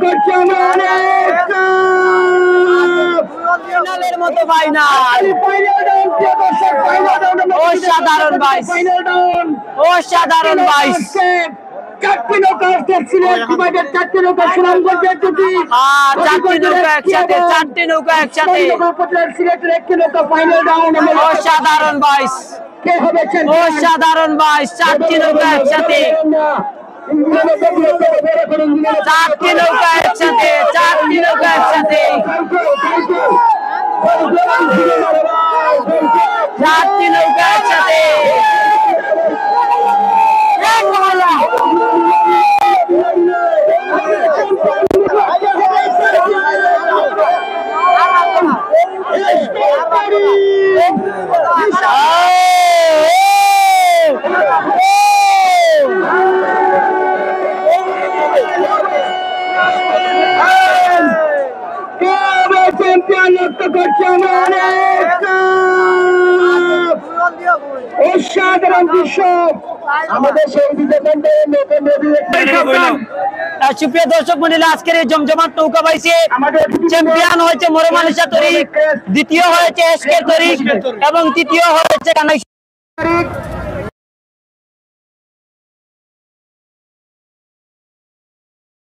করছি আমরা অনেক ফাইনালের মতো ফাইনাল অসাধারণ বাইশ অসাধারণ বাইশ চারটি নৌকা সিলেট ডিভাইডেড চারটি নৌকা সুনামগঞ্জের যদি চারটি নৌকা একসাথে চারটি নৌকা একসাথে সিলেটের একটি নৌকা ফাইনাল রাউন্ড অসাধারণ বাইশ কে হবে অসাধারণ বাইশ চারটি নৌকা একসাথে চারটি নৌকা একসাথে চারটি নৌকা একসাথে চারটি নৌকা একসাথে অসাধারণ দৃশ্য আমাদের সেই সুপ্রিয় দর্শক মন্ডলী, আজকের এই জমজমাট নৌকা বাইছে চ্যাম্পিয়ন হয়েছে মরমানিসা তরিক, দ্বিতীয় হয়েছে এসকে তরিক এবং তৃতীয় হয়েছে কানাই।